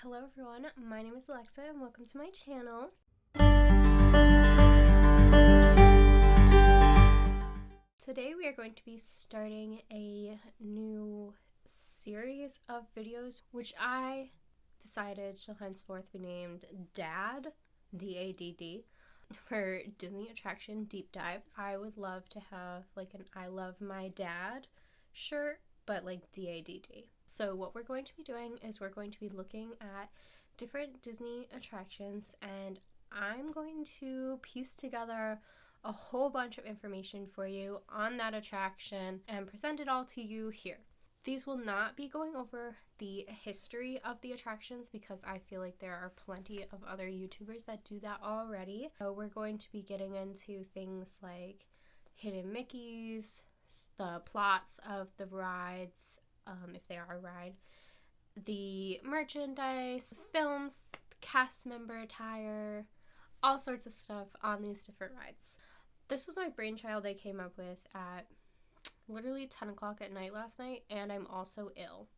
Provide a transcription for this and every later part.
Hello everyone, my name is Alexa and welcome to my channel. Today we are going to be starting a new series of videos which I decided shall henceforth be named D.A.D.D, D-A.D.D, for Disney Attraction Deep Dives. I would love to have like an I Love My Dad shirt, but like D.A.D.D. So what we're going to be doing is we're going to be looking at different Disney attractions, and I'm going to piece together a whole bunch of information for you on that attraction and present it all to you here. These will not be going over the history of the attractions because I feel like there are plenty of other YouTubers that do that already. So we're going to be getting into things like hidden Mickeys, the plots of the rides, if they are a ride, the merchandise, films, cast member attire, all sorts of stuff on these different rides. This was my brainchild I came up with at literally 10 o'clock at night last night, and I'm also ill.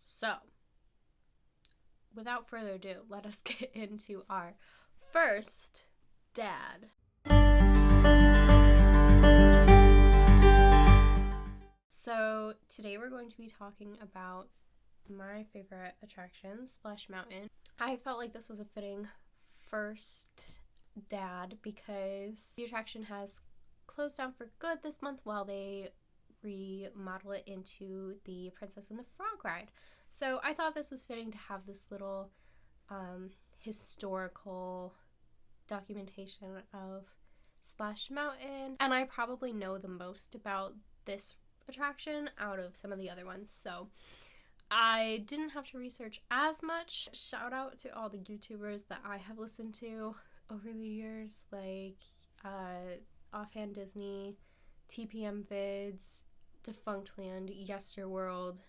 So, without further ado, let us get into our first dad. So today we're going to be talking about my favorite attraction, Splash Mountain. I felt like this was a fitting first dad because the attraction has closed down for good this month while they remodel it into the Princess and the Frog ride. So I thought this was fitting to have this little historical documentation of Splash Mountain, and I probably know the most about this attraction out of some of the other ones, so I didn't have to research as much. Shout out to all the YouTubers that I have listened to over the years, like Offhand Disney, TPM Vids, Defunctland, Yesterworld.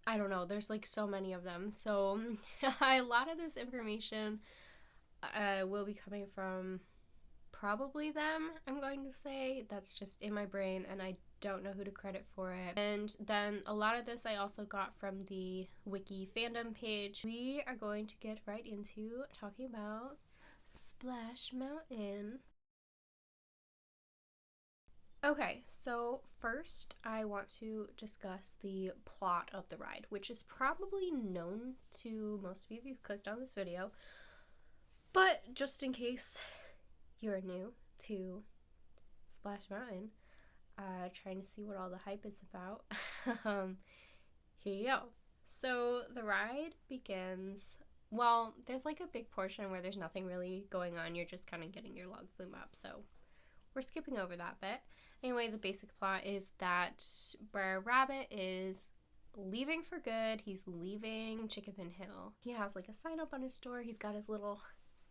I don't know, there's like so many of them, so a lot of this information will be coming from probably them, I'm going to say. That's just in my brain and I don't know who to credit for it. And then a lot of this I also got from the wiki fandom page. We are going to get right into talking about Splash Mountain. Okay, so first I want to discuss the plot of the ride, which is probably known to most of you if you've clicked on this video, but just in case you're new to Splash Mountain, trying to see what all the hype is about, here you go. So the ride begins, well, there's like a big portion where there's nothing really going on, you're just kind of getting your log flume up, so we're skipping over that bit. Anyway, the basic plot is that Brer Rabbit is leaving for good. He's leaving Chicken Hill. He has like a sign up on his door, he's got his little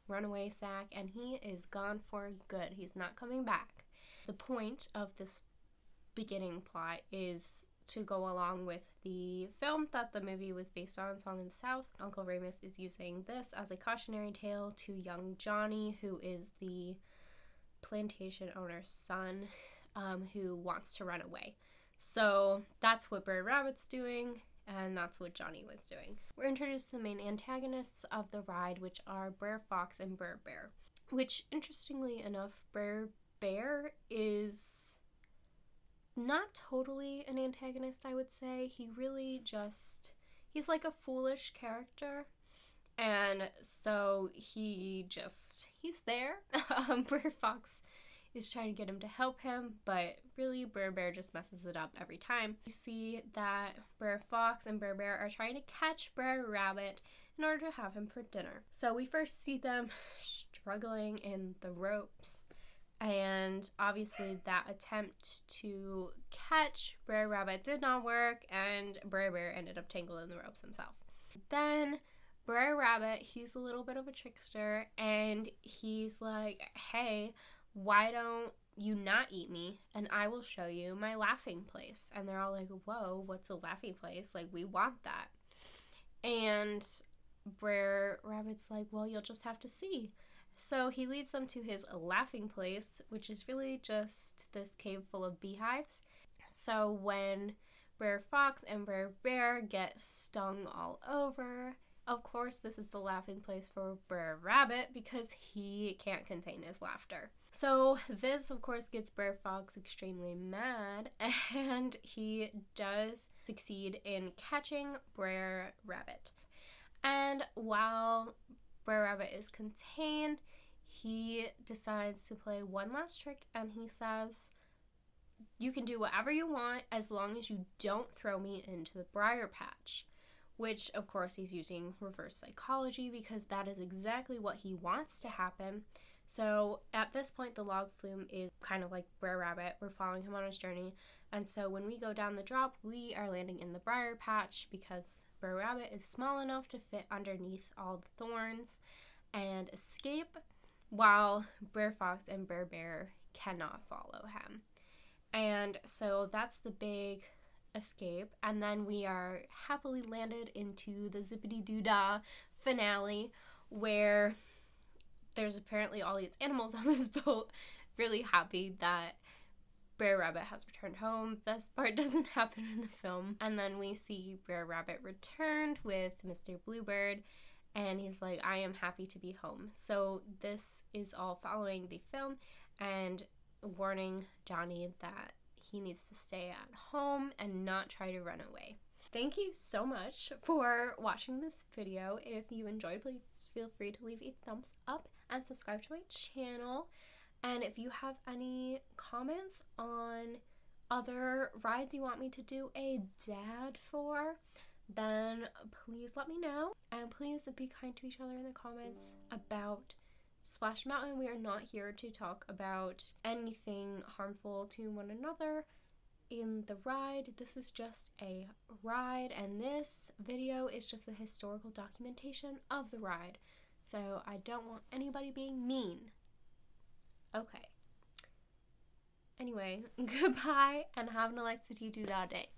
runaway sack, and he is gone for good. He's not coming back. The point of this beginning plot is to go along with the film that the movie was based on, Song in the South. Uncle Remus is using this as a cautionary tale to young Johnny, who is the plantation owner's son, who wants to run away. So that's what Brer Rabbit's doing, and that's what Johnny was doing. We're introduced to the main antagonists of the ride, which are Brer Fox and Brer Bear, which, interestingly enough, Brer Bear is not totally an antagonist, I would say. He really just, he's like a foolish character, and so he's there. Brer Fox is trying to get him to help him, but really Brer Bear just messes it up every time. You see that Brer Fox and Brer Bear are trying to catch Brer Rabbit in order to have him for dinner. So we first see them struggling in the ropes, and obviously that attempt to catch Brer Rabbit did not work, and Brer Bear ended up tangled in the ropes himself. Then Brer Rabbit, he's a little bit of a trickster, and he's like, hey, why don't you not eat me and I will show you my laughing place? And they're all like, whoa, what's a laughing place? Like, we want that. And Brer Rabbit's like, well, you'll just have to see. So he leads them to his laughing place, which is really just this cave full of beehives. So when Brer Fox and Brer Bear get stung all over. Of course, this is the laughing place for Brer Rabbit because he can't contain his laughter. So this, of course, gets Brer Fox extremely mad, and he does succeed in catching Brer Rabbit. And while Brer Rabbit is contained, he decides to play one last trick, and he says, "You can do whatever you want as long as you don't throw me into the briar patch." Which, of course, he's using reverse psychology because that is exactly what he wants to happen. So at this point, the log flume is kind of like Brer Rabbit. We're following him on his journey. And so when we go down the drop, we are landing in the briar patch because Brer Rabbit is small enough to fit underneath all the thorns and escape, while Brer Fox and Brer Bear cannot follow him. And so that's the big escape, and then we are happily landed into the Zippity-Doo-Dah finale, where there's apparently all these animals on this boat really happy that Brer Rabbit has returned home. This part doesn't happen in the film. And then we see Brer Rabbit returned with Mr. Bluebird, and he's like, "I am happy to be home." So this is all following the film and warning Johnny that he needs to stay at home and not try to run away. Thank you so much for watching this video. If you enjoyed, please feel free to leave a thumbs up and subscribe to my channel. And if you have any comments on other rides you want me to do a dad for, then please let me know. And please be kind to each other in the comments about Splash Mountain. We are not here to talk about anything harmful to one another in the ride. This is just a ride, and this video is just a historical documentation of the ride. So I don't want anybody being mean. Okay. Anyway, goodbye and have an Alexa-Dee-Doo-Dah day.